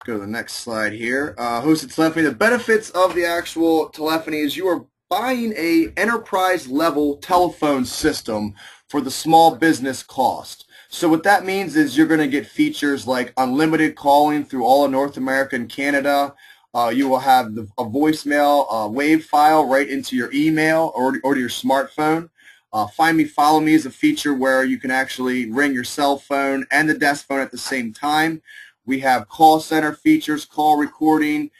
Go to the next slide here. Hosted telephony. The benefits of the actual telephony is you are buying a enterprise level telephone system for the small business cost. So what that means is you're going to get features like unlimited calling through all of North America and Canada. You will have a voicemail wave file right into your email or to your smartphone. Find Me, Follow Me is a feature where you can actually ring your cell phone and the desk phone at the same time. We have call center features, call recording,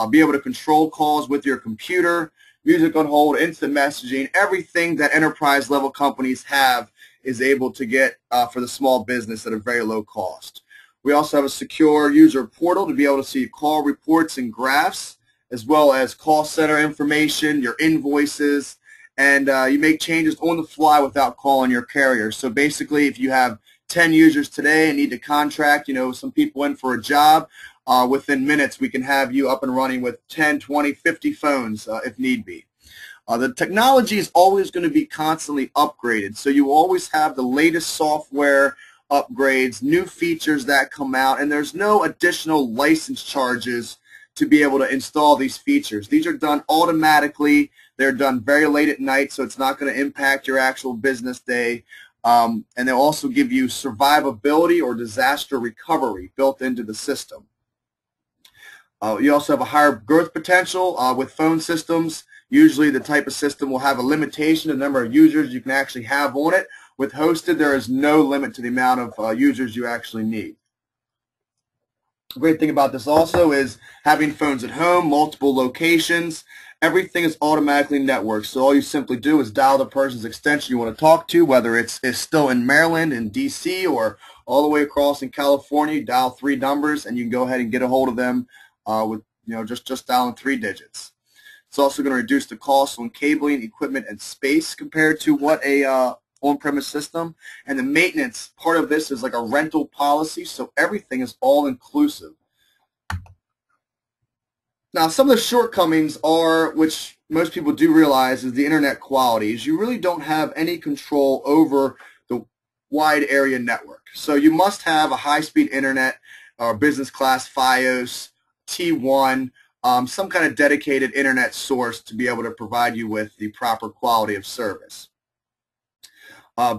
be able to control calls with your computer, music on hold, instant messaging. Everything that enterprise level companies have is able to get for the small business at a very low cost. We also have a secure user portal to be able to see call reports and graphs, as well as call center information, your invoices, and you make changes on the fly without calling your carrier. So basically, if you have 10 users today and need to contract, some people in for a job, within minutes we can have you up and running with 10, 20, 50 phones if need be. The technology is always going to be constantly upgraded, so you always have the latest software upgrades, new features that come out, and there's no additional license charges to be able to install these features. These are done automatically. They're done very late at night, so it's not going to impact your actual business day. And they'll also give you survivability or disaster recovery built into the system. You also have a higher growth potential with phone systems. Usually the type of system will have a limitation to the number of users you can actually have on it. With hosted, there is no limit to the amount of users you actually need. The great thing about this also is having phones at home, multiple locations. Everything is automatically networked, so all you simply do is dial the person's extension you want to talk to, whether it's still in Maryland, in DC, or all the way across in California. You dial 3 numbers, and you can go ahead and get a hold of them with just dialing 3 digits. It's also going to reduce the cost on cabling, equipment, and space compared to what a on-premise system. And the maintenance part of this is like a rental policy, so everything is all inclusive. Now, some of the shortcomings are, which most people do realize, is the internet quality. Is you really don't have any control over the wide area network. So you must have a high-speed internet or business class FiOS, T1, some kind of dedicated internet source to be able to provide you with the proper quality of service.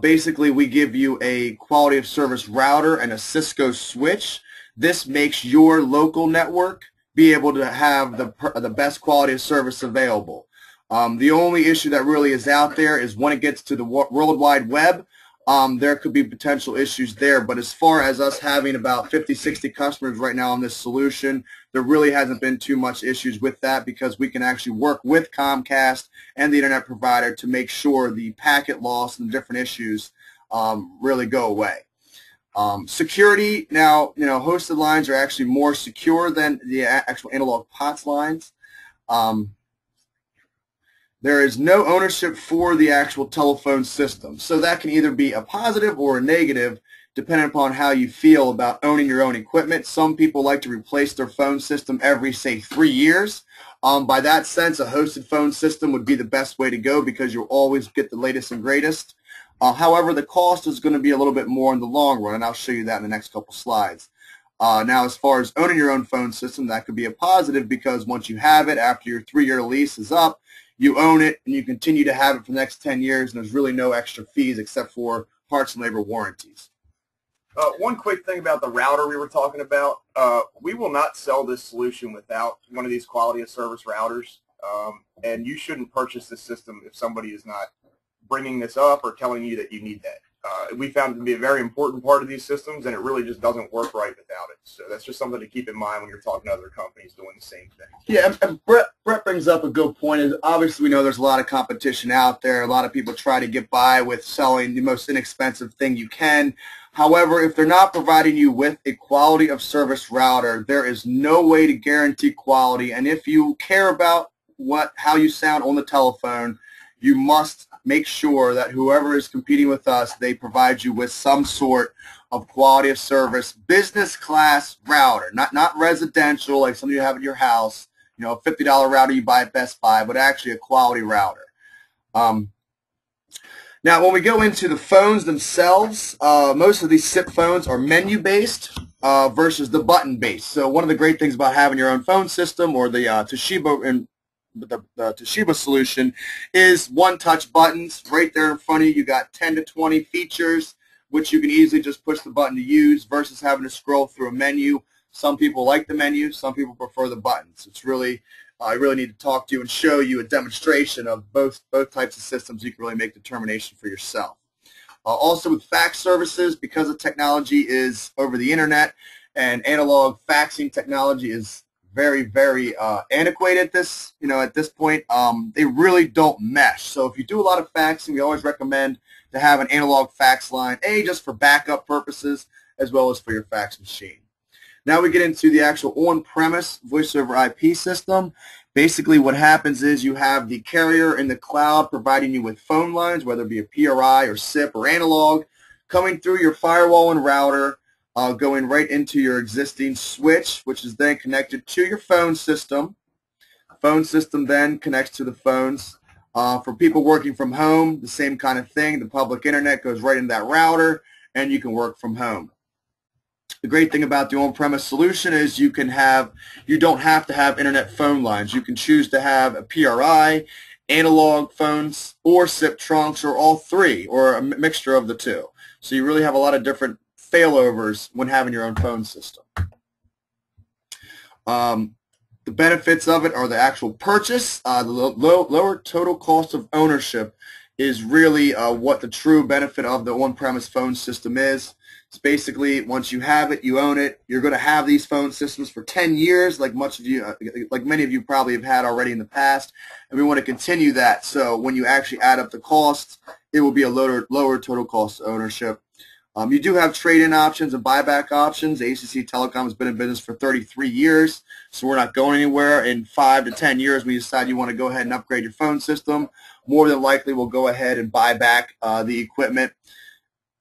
Basically, we give you a quality of service router and a Cisco switch. This makes your local network be able to have the best quality of service available. The only issue that really is out there is when it gets to the World Wide Web, there could be potential issues there. But as far as us having about 50, 60 customers right now on this solution, there really hasn't been too much issues with that because we can actually work with Comcast and the internet provider to make sure the packet loss and the different issues really go away. Security, now, hosted lines are actually more secure than the actual analog POTS lines. There is no ownership for the actual telephone system. So that can either be a positive or a negative depending upon how you feel about owning your own equipment. Some people like to replace their phone system every, say, 3 years. By that sense, a hosted phone system would be the best way to go because you'll always get the latest and greatest. However, the cost is going to be a little bit more in the long run, and I'll show you that in the next couple slides. Now, as far as owning your own phone system, that could be a positive because once you have it, after your 3-year lease is up, you own it and you continue to have it for the next 10 years, and there's really no extra fees except for parts and labor warranties. One quick thing about the router we were talking about, we will not sell this solution without one of these quality of service routers, and you shouldn't purchase this system if somebody is not bringing this up or telling you that you need that. We found it to be a very important part of these systems, and it really just doesn't work right without it. So that's just something to keep in mind when you're talking to other companies doing the same thing. Yeah, and Brett brings up a good point. Is obviously we know there's a lot of competition out there. A lot of people try to get by with selling the most inexpensive thing you can. However, if they're not providing you with a quality of service router, there is no way to guarantee quality. And if you care about how you sound on the telephone, you must make sure that whoever is competing with us, they provide you with some sort of quality of service, business class router, not residential like some of you have at your house, a $50 router you buy at Best Buy, but actually a quality router. Now, when we go into the phones themselves, most of these SIP phones are menu-based. versus the button base. So one of the great things about having your own phone system, or the Toshiba and the Toshiba solution, is one-touch buttons right there in front of you. You got 10 to 20 features which you can easily just push the button to use versus having to scroll through a menu. Some people like the menu, some people prefer the buttons. It's really, I really need to talk to you and show you a demonstration of both types of systems. You can really make determination for yourself. Also with fax services, because the technology is over the internet and analog faxing technology is very, very antiquated at this, at this point, they really don't mesh. So if you do a lot of faxing, we always recommend to have an analog fax line, just for backup purposes as well as for your fax machine. Now we get into the actual on-premise voice over IP system. Basically what happens is you have the carrier in the cloud providing you with phone lines, whether it be a PRI or SIP or analog, coming through your firewall and router, going right into your existing switch, which is then connected to your phone system. Phone system then connects to the phones. For people working from home, the same kind of thing. The public internet goes right in that router, and you can work from home. The great thing about the on-premise solution is you don't have to have internet phone lines. You can choose to have a PRI, analog phones, or SIP trunks, or all three, or a mixture of the two. So you really have a lot of different failovers when having your own phone system. The benefits of it are the actual purchase. The lower total cost of ownership is really what the true benefit of the on-premise phone system is. It's basically once you have it, you own it. You're going to have these phone systems for 10 years, like many of you probably have had already in the past, and we want to continue that. So when you actually add up the costs, it will be a lower total cost of ownership. You do have trade-in options and buyback options. HTC Telecom has been in business for 33 years, so we're not going anywhere. In 5 to 10 years, when you decide you want to go ahead and upgrade your phone system, more than likely we'll go ahead and buy back the equipment.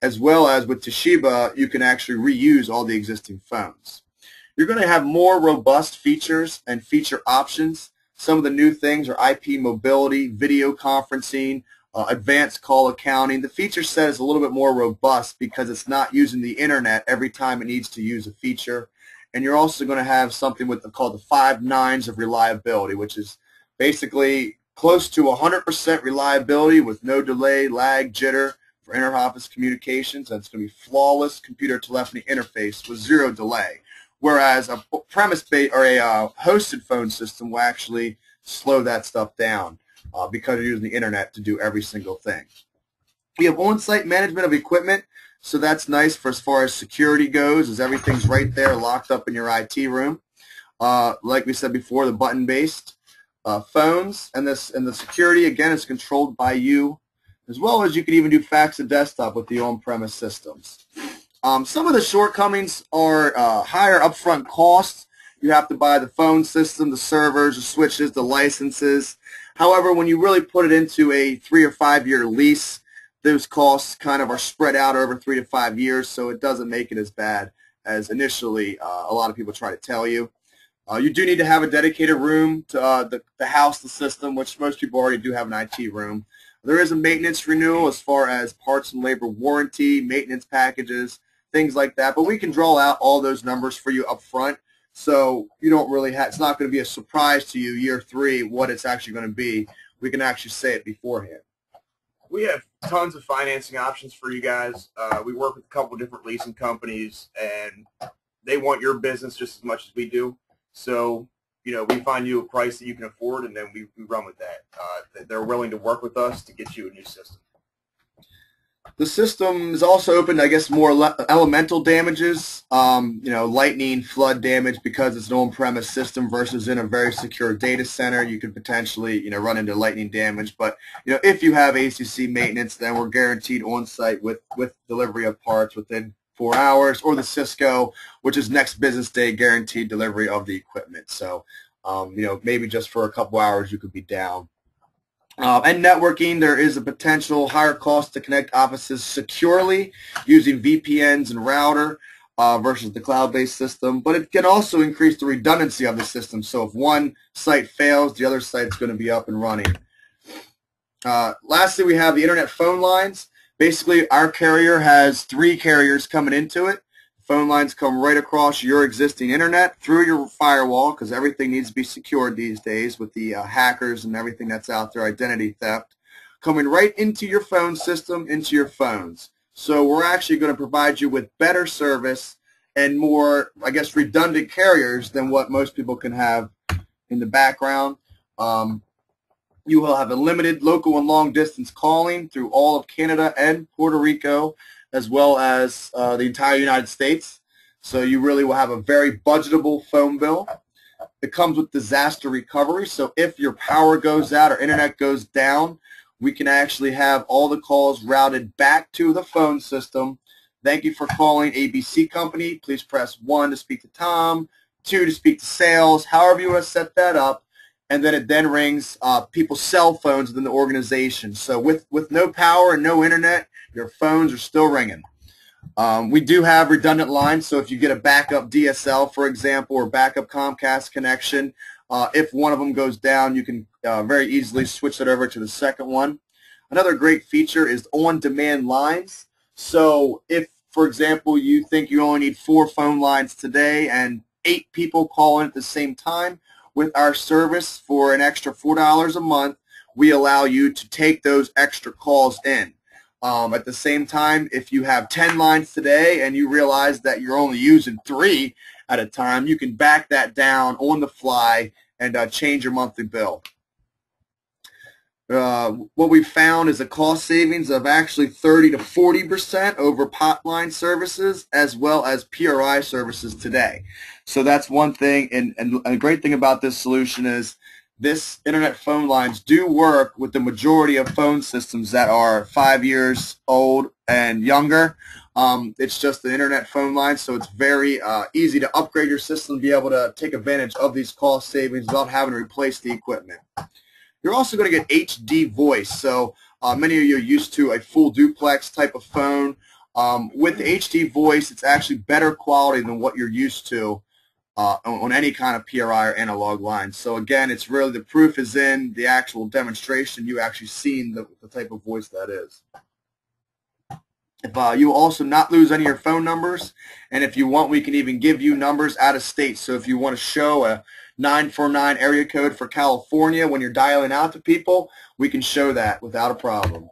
As well as with Toshiba, you can actually reuse all the existing phones. You're going to have more robust features and feature options. Some of the new things are IP mobility, video conferencing, advanced call accounting. The feature set is a little bit more robust because it's not using the internet every time it needs to use a feature. And you're also going to have something called the 5 nines of reliability, which is basically close to 100% reliability with no delay, lag, jitter for inter-office communications. And it's going to be flawless computer telephony interface with 0 delay. Whereas a premise-based or a hosted phone system will actually slow that stuff down because you're using the internet to do every single thing. We have on-site management of equipment, so that's nice for as far as security goes, as everything's right there locked up in your IT room. Like we said before, the button-based phones and the security, again, is controlled by you, as well as you can even do fax to desktop with the on-premise systems. Some of the shortcomings are higher upfront costs. You have to buy the phone system, the servers, the switches, the licenses. However, when you really put it into a 3 or 5 year lease, those costs kind of are spread out over 3 to 5 years, so it doesn't make it as bad as initially a lot of people try to tell you. You do need to have a dedicated room to house the system, which most people already do have an IT room. There is a maintenance renewal as far as parts and labor warranty, maintenance packages, things like that, but we can draw out all those numbers for you up front, so you don't really it's not going to be a surprise to you year 3 what it's actually going to be. We can actually say it beforehand. We have tons of financing options for you guys. We work with a couple different leasing companies, and they want your business just as much as we do. So, we find you a price that you can afford, and then we run with that. They're willing to work with us to get you a new system. The system is also open to, I guess, more elemental damages, lightning, flood damage, because it's an on-premise system versus in a very secure data center. You could potentially, run into lightning damage. But, if you have ACC maintenance, then we're guaranteed on-site with delivery of parts within 4 hours, or the Cisco, which is next business day guaranteed delivery of the equipment. So, maybe just for a couple hours you could be down. And networking, there is a potential higher cost to connect offices securely using VPNs and router versus the cloud-based system. But it can also increase the redundancy of the system. So if one site fails, the other site's going to be up and running. Lastly, we have the internet phone lines. Basically, our carrier has 3 carriers coming into it. Phone lines come right across your existing internet through your firewall, because everything needs to be secured these days with the hackers and everything that's out there, identity theft, coming right into your phone system, into your phones. So we're actually going to provide you with better service and more, I guess, redundant carriers than what most people can have in the background. You will have unlimited local and long distance calling through all of Canada and Puerto Rico, as well as the entire United States. So you really will have a very budgetable phone bill. It comes with disaster recovery. So if your power goes out or internet goes down, we can actually have all the calls routed back to the phone system. Thank you for calling ABC Company. Please press 1 to speak to Tom, 2 to speak to sales, however you want to set that up. And then it then rings people's cell phones within the organization. So with no power and no internet, your phones are still ringing. We do have redundant lines, so if you get a backup DSL, for example, or backup Comcast connection, if one of them goes down, you can very easily switch it over to the second one. Another great feature is on-demand lines. So if, for example, you think you only need 4 phone lines today and 8 people call in at the same time, with our service for an extra $4 a month, we allow you to take those extra calls in. At the same time, if you have 10 lines today and you realize that you're only using 3 at a time, you can back that down on the fly and change your monthly bill. What we found is a cost savings of actually 30 to 40% over potline services as well as PRI services today. So that's one thing, and a great thing about this solution is this internet phone lines do work with the majority of phone systems that are 5 years old and younger. It's just the internet phone line, so it's very easy to upgrade your system to be able to take advantage of these cost savings without having to replace the equipment. You're also going to get HD voice. So many of you are used to a full duplex type of phone. With the HD voice, it's actually better quality than what you're used to on any kind of PRI or analog line. So again, it's really, the proof is in the actual demonstration. You actually seen the type of voice that is. If you will also not lose any of your phone numbers, and if you want, we can even give you numbers out of state. So if you want to show a 949 area code for California when you're dialing out to people, we can show that without a problem.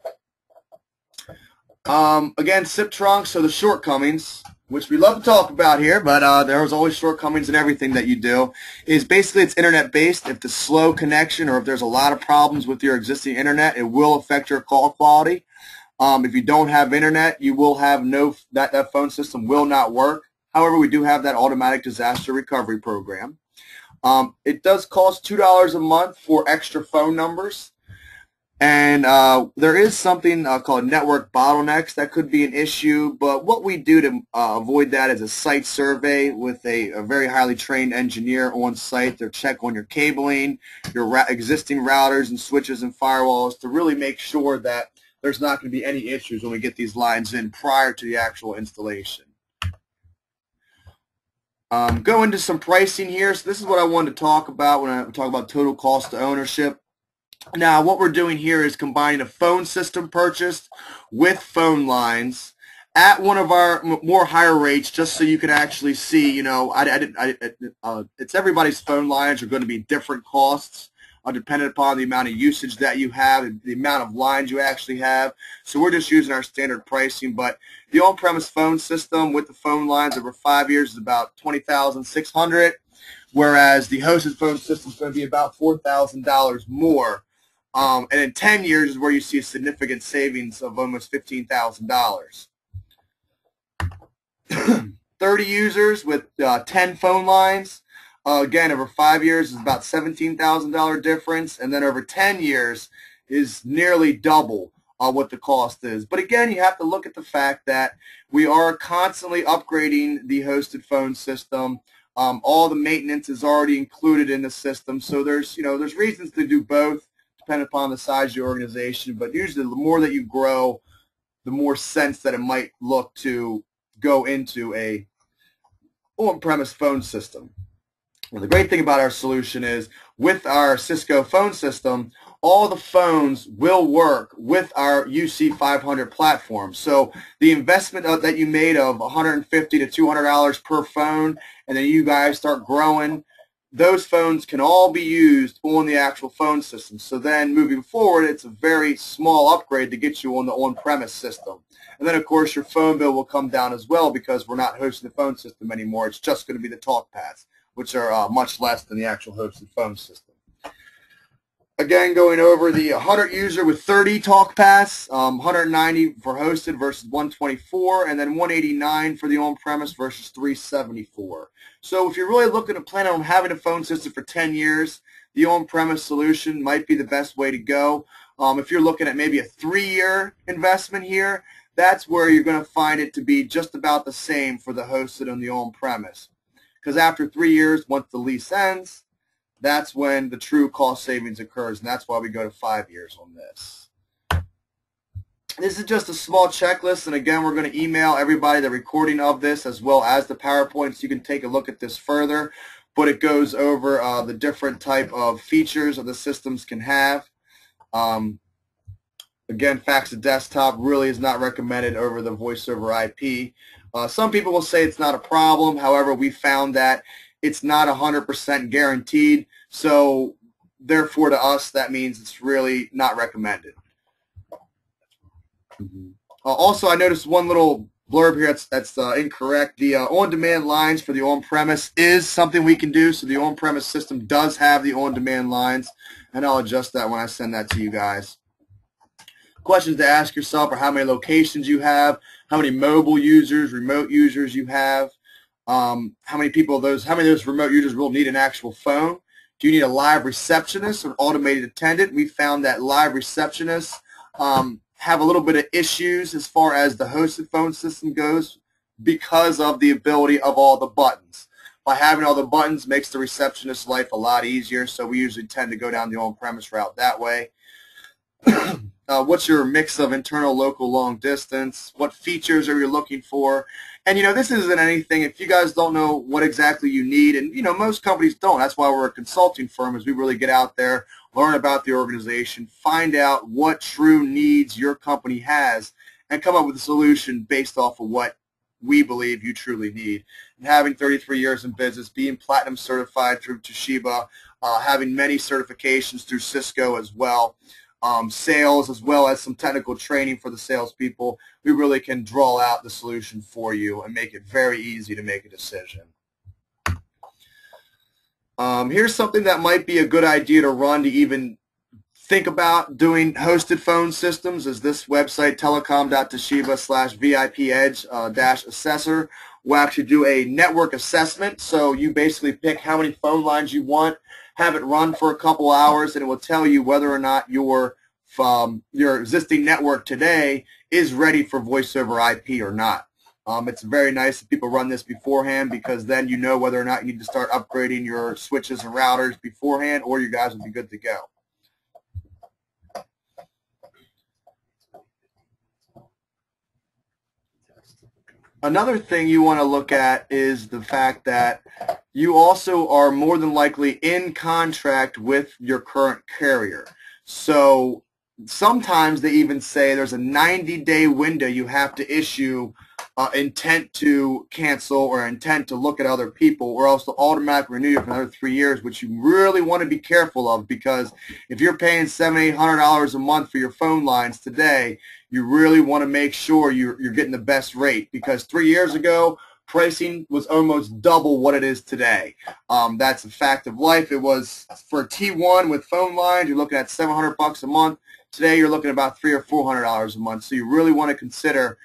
Again, SIP trunks, so the shortcomings, which we love to talk about here, but there's always shortcomings in everything that you do, is basically it's internet-based. If the slow connection or if there's a lot of problems with your existing internet, it will affect your call quality. If you don't have internet, you will have that phone system will not work. However, we do have that automatic disaster recovery program. It does cost $2 a month for extra phone numbers. And there is something called network bottlenecks that could be an issue, but what we do to avoid that is a site survey with a very highly trained engineer on site to check on your cabling, your existing routers and switches and firewalls to really make sure that there's not going to be any issues when we get these lines in prior to the actual installation. Go into some pricing here. So this is what I wanted to talk about when I talk about total cost of ownership. Now, what we're doing here is combining a phone system purchased with phone lines at one of our more higher rates, just so you can actually see, you know, it's everybody's phone lines are going to be different costs, dependent upon the amount of usage that you have, the amount of lines you actually have. So we're just using our standard pricing, but the on-premise phone system with the phone lines over 5 years is about $20,600, whereas the hosted phone system is going to be about $4,000 more. And in 10 years is where you see a significant savings of almost $15,000. 30 users with 10 phone lines. Again, over 5 years is about $17,000 difference, and then over 10 years is nearly double what the cost is. But again, you have to look at the fact that we are constantly upgrading the hosted phone system. All the maintenance is already included in the system, so there's reasons to do both, depending upon the size of your organization. But usually, the more that you grow, the more sense that it might look to go into a on-premise phone system. Well, the great thing about our solution is with our Cisco phone system, all the phones will work with our UC500 platform. So the investment that you made of $150 to $200 per phone, and then you guys start growing, those phones can all be used on the actual phone system. So then moving forward, it's a very small upgrade to get you on the on-premise system. And then, of course, your phone bill will come down as well because we're not hosting the phone system anymore. It's just going to be the TalkPads, which are much less than the actual hosted phone system. Again, going over the 100 user with 30 TalkPads, 190 for hosted versus 124, and then 189 for the on-premise versus 374. So if you're really looking to plan on having a phone system for 10 years, the on-premise solution might be the best way to go. If you're looking at maybe a 3-year investment here, that's where you're going to find it to be just about the same for the hosted and the on-premise. Because after 3 years, once the lease ends, that's when the true cost savings occurs, and that's why we go to 5 years on this. This is just a small checklist, and again, we're going to email everybody the recording of this as well as the PowerPoint, so you can take a look at this further, but it goes over the different type of features that the systems can have. Again, fax to desktop really is not recommended over the voice over IP. Some people will say it's not a problem. However, we found that it's not 100% guaranteed. So therefore, to us, that means it's really not recommended. Also, I noticed one little blurb here that's incorrect. The on-demand lines for the on-premise is something we can do. So the on-premise system does have the on-demand lines, and I'll adjust that when I send that to you guys. Questions to ask yourself are how many locations you have, how many mobile users, remote users you have, how many of those remote users will need an actual phone. Do you need a live receptionist or an automated attendant? We found that live receptionists have a little bit of issues as far as the hosted phone system goes because of the ability of all the buttons. By having all the buttons makes the receptionist's life a lot easier, so we usually tend to go down the on-premise route that way. What's your mix of internal, local, long distance? What features are you looking for? And, this isn't anything, if you guys don't know what exactly you need, and, most companies don't. That's why we're a consulting firm, is we really get out there, learn about the organization, find out what true needs your company has, and come up with a solution based off of what we believe you truly need. And having 33 years in business, being platinum certified through Toshiba, having many certifications through Cisco as well, sales as well as some technical training for the salespeople, we really can draw out the solution for you and make it very easy to make a decision. Here's something that might be a good idea to run to even think about doing hosted phone systems is this website, telecom.toshiba/VIPedge-assessor. We'll actually do a network assessment. So you basically pick how many phone lines you want, have it run for a couple hours, and it will tell you whether or not your existing network today is ready for voice over IP or not. It's very nice if people run this beforehand, because then you know whether or not you need to start upgrading your switches and routers beforehand, or you guys will be good to go. Another thing you want to look at is the fact that you also are more than likely in contract with your current carrier. So sometimes they even say there's a 90-day window you have to issue intent to cancel or intent to look at other people, or else they'll automatically renew you for another 3 years, which you really want to be careful of, because if you're paying $700-800 a month for your phone lines today, you really want to make sure you're getting the best rate, because 3 years ago, pricing was almost double what it is today. That's a fact of life. It was for a T1 with phone lines, you're looking at $700 a month. Today, you're looking at about $300 or $400 a month. So you really want to consider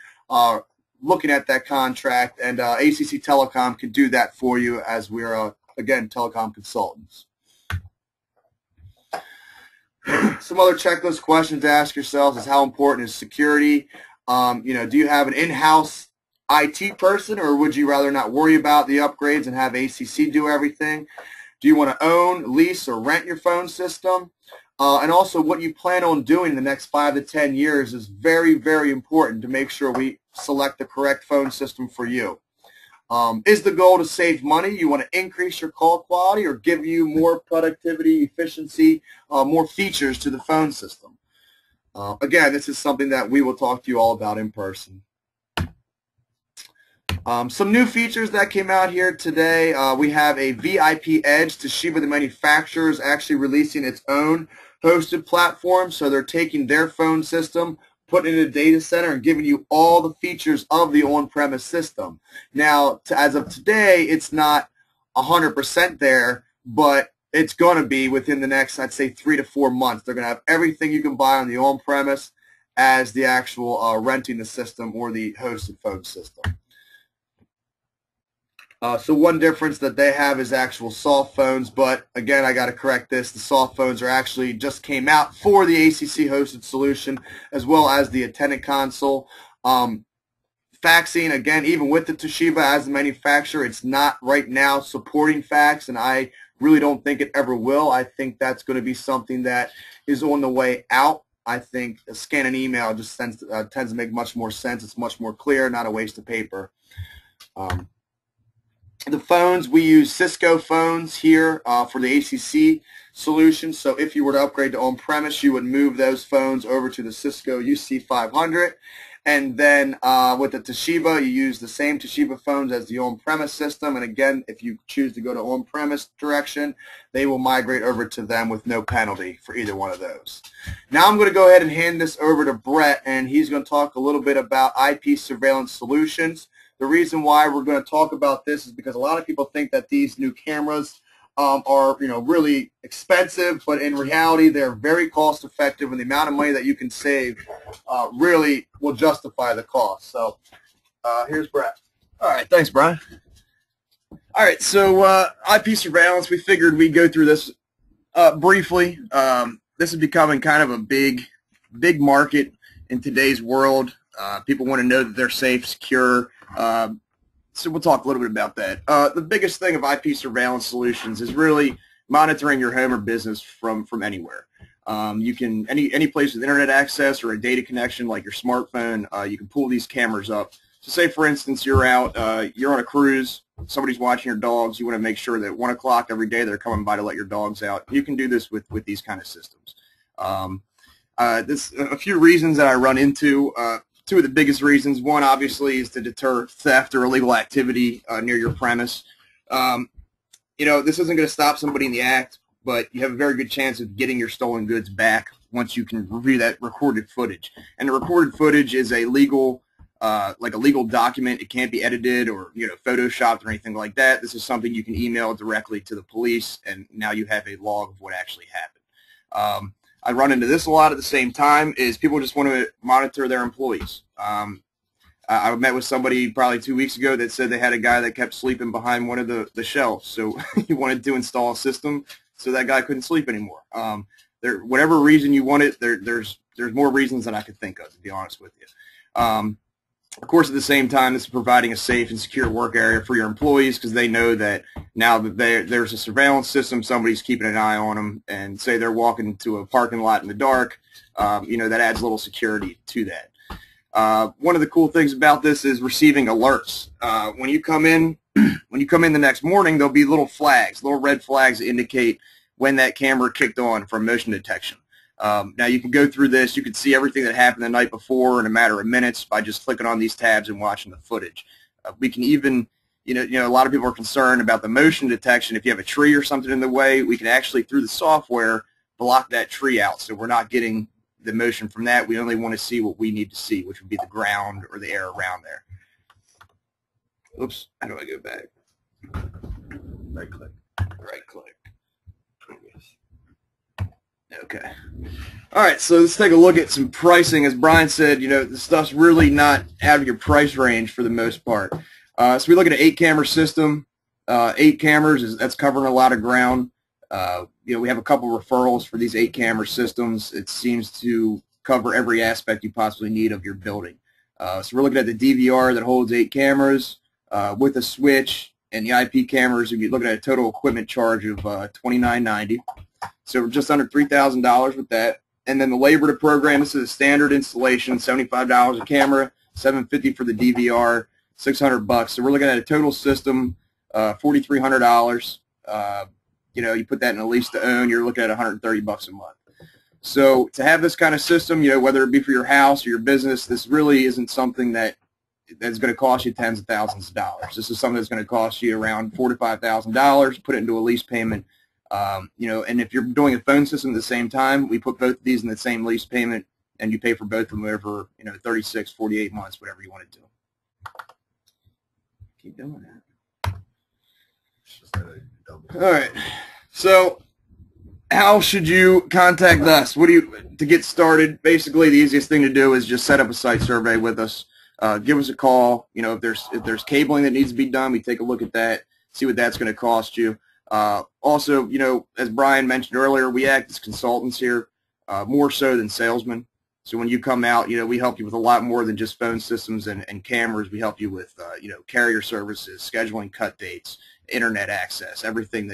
looking at that contract, and ACC Telecom can do that for you, as we're, again, telecom consultants. Some other checklist questions to ask yourselves is how important is security? Do you have an in-house IT person, or would you rather not worry about the upgrades and have ACC do everything? Do you want to own, lease, or rent your phone system? And also what you plan on doing in the next 5 to 10 years is very, very important to make sure we select the correct phone system for you. Is the goal to save money? You want to increase your call quality or give you more productivity, efficiency, more features to the phone system? Again, this is something that we will talk to you all about in person. Some new features that came out here today. We have a VoIP Edge. Toshiba, the manufacturer, is actually releasing its own hosted platform. So they're taking their phone system, putting it in a data center, and giving you all the features of the on-premise system. Now, as of today, it's not 100% there, but it's going to be within the next, I'd say, 3 to 4 months. They're going to have everything you can buy on the on-premise as the actual renting the system or the hosted phone system. So one difference that they have is actual soft phones, but again, I got to correct this. The soft phones are actually just came out for the ACC hosted solution as well as the attendant console. Faxing, again, even with the Toshiba as the manufacturer, it's not right now supporting fax, and I really don't think it ever will. I think that's going to be something that is on the way out. I think a scan and email just tends to make much more sense. It's much more clear, not a waste of paper. The phones, we use Cisco phones here for the ACC solution. So if you were to upgrade to on-premise, you would move those phones over to the Cisco UC500. And then with the Toshiba, you use the same Toshiba phones as the on-premise system. And again, if you choose to go to on-premise direction, they will migrate over to them with no penalty for either one of those. Now I'm going to go ahead and hand this over to Brett, and he's going to talk a little bit about IP surveillance solutions. The reason why we're going to talk about this is because a lot of people think that these new cameras are, really expensive, but in reality, they're very cost effective, and the amount of money that you can save really will justify the cost. So here's Brett. All right, thanks, Brian. All right, so IP surveillance, we figured we'd go through this briefly. This is becoming kind of a big market in today's world. People want to know that they're safe, secure. So we'll talk a little bit about that. The biggest thing of IP surveillance solutions is really monitoring your home or business from anywhere. You can any place with internet access or a data connection like your smartphone. You can pull these cameras up. So say for instance you're out, you're on a cruise, somebody's watching your dogs. You want to make sure that at 1 o'clock every day they're coming by to let your dogs out. You can do this with these kind of systems. There's a few reasons that I run into. Two of the biggest reasons. One, obviously, is to deter theft or illegal activity near your premise. This isn't going to stop somebody in the act, but you have a very good chance of getting your stolen goods back once you can review that recorded footage. And the recorded footage is a legal, like a legal document. It can't be edited or photoshopped or anything like that. This is something you can email directly to the police, and now you have a log of what actually happened. I run into this a lot at the same time is people just want to monitor their employees. I met with somebody probably 2 weeks ago that said they had a guy that kept sleeping behind one of the shelves. So he wanted to install a system so that guy couldn't sleep anymore. Whatever reason you want it, there's more reasons than I could think of, to be honest with you. Of course, at the same time, this is providing a safe and secure work area for your employees because they know that now that there's a surveillance system, somebody's keeping an eye on them, and say they're walking into a parking lot in the dark, that adds a little security to that. One of the cool things about this is receiving alerts. When you come in the next morning, there'll be little flags, little red flags that indicate when that camera kicked on for motion detection. Now you can go through this. You can see everything that happened the night before in a matter of minutes by just clicking on these tabs and watching the footage. We can even, a lot of people are concerned about the motion detection. If you have a tree or something in the way, we can actually, through the software, block that tree out. So we're not getting the motion from that. We only want to see what we need to see, which would be the ground or the air around there. Oops, how do I go back? Right click. Right click. Okay. All right, so let's take a look at some pricing. As Brian said, the stuff's really not out of your price range for the most part. So we look at an 8-camera system. 8 cameras, that's covering a lot of ground. We have a couple referrals for these 8-camera systems. It seems to cover every aspect you possibly need of your building. So we're looking at the DVR that holds 8 cameras with a switch, and the IP cameras, you're looking at a total equipment charge of $29.90. So we're just under $3,000 with that. And then the labor to program, this is a standard installation, $75 a camera, $750 for the DVR. $600. So we're looking at a total system, $4,300. You put that in a lease to own, you're looking at $130 a month. So to have this kind of system, whether it be for your house or your business, this really isn't something that's going to cost you tens of thousands of dollars. This is something that's going to cost you around $4,000 to $5,000. Put it into a lease payment. And if you're doing a phone system at the same time, we put both of these in the same lease payment, and you pay for both of them over 36, 48 months, whatever you want to do. Keep doing that. All right. So how should you contact us? To get started? Basically, the easiest thing to do is just set up a site survey with us. Give us a call. If there's cabling that needs to be done, we take a look at that, see what that's going to cost you. Also, as Brian mentioned earlier, we act as consultants here, more so than salesmen. So when you come out, we help you with a lot more than just phone systems and cameras. We help you with, carrier services, scheduling cut dates, internet access, everything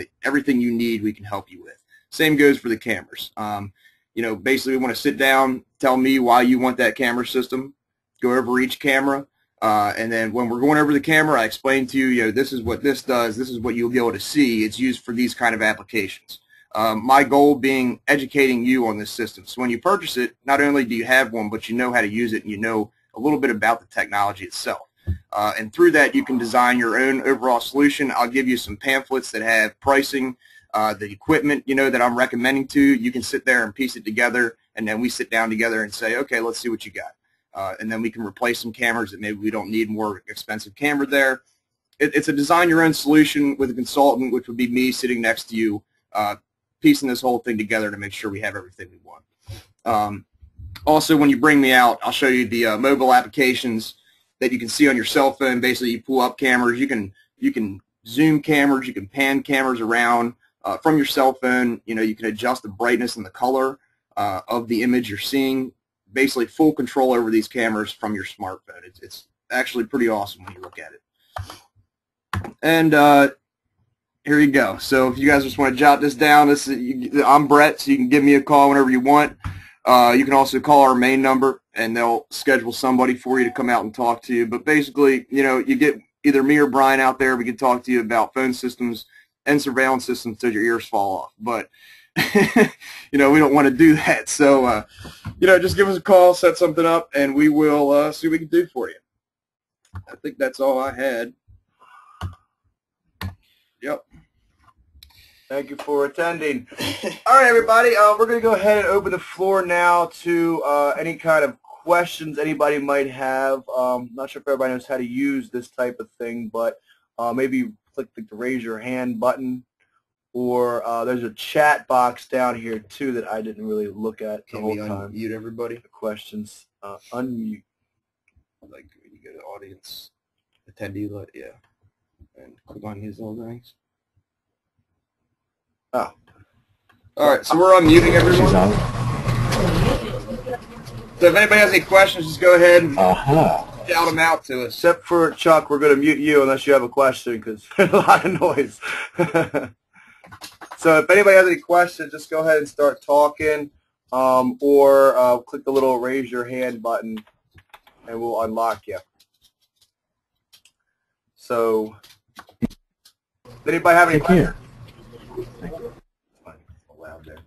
you need, we can help you with. Same goes for the cameras. Basically, we want to sit down, tell me why you want that camera system, go over each camera, and then when we're going over the camera, I explain to you, this is what this does, this is what you'll be able to see. It's used for these kind of applications. My goal being educating you on this system. So when you purchase it, not only do you have one, but you know how to use it and you know a little bit about the technology itself. And through that, you can design your own overall solution. I'll give you some pamphlets that have pricing, the equipment, that I'm recommending to you. You can sit there and piece it together, and then we sit down together and say, okay, let's see what you got. And then we can replace some cameras that maybe we don't need more expensive camera there. It's a design your own solution with a consultant, which would be me sitting next to you, piecing this whole thing together to make sure we have everything we want. Also, when you bring me out, I'll show you the mobile applications that you can see on your cell phone. Basically, you pull up cameras. You can zoom cameras. You can pan cameras around from your cell phone. You can adjust the brightness and the color of the image you're seeing. Basically, full control over these cameras from your smartphone. It's actually pretty awesome when you look at it. And here you go. So if you guys just want to jot this down, I'm Brett, so you can give me a call whenever you want. You can also call our main number, and they'll schedule somebody for you to come out and talk to you. But basically, you get either me or Brian out there. We can talk to you about phone systems and surveillance systems till your ears fall off. But, we don't want to do that. So, just give us a call, set something up, and we will see what we can do for you. I think that's all I had. Yep. Thank you for attending. All right, everybody. We're going to go ahead and open the floor now to any kind of questions anybody might have. Not sure if everybody knows how to use this type of thing, but maybe click the raise your hand button, or there's a chat box down here too that I didn't really look at the whole time. Unmute everybody. The questions. Unmute. Like when you go to audience attendee, yeah, and click on his little things. Oh. All right, so we're unmuting everyone. So if anybody has any questions, just go ahead and shout them out to us. Except for Chuck, we're going to mute you unless you have a question because there's a lot of noise. So if anybody has any questions, just go ahead and start talking, or click the little raise your hand button, and we'll unlock you. So, does anybody have any questions? Loud there.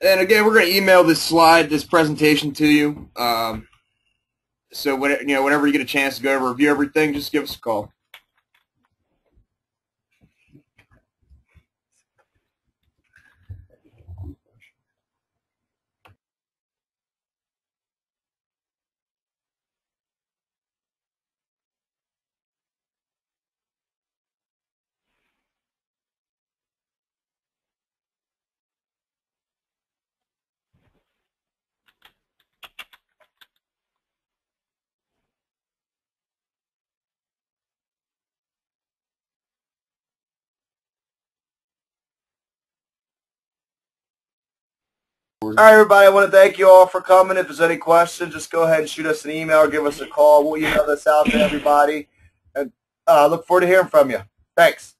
And again, we're going to email this presentation to you. So whenever you get a chance to go over review everything, just give us a call. All right, everybody, I want to thank you all for coming. If there's any questions, just go ahead and shoot us an email or give us a call. We'll email this out to everybody. And look forward to hearing from you. Thanks.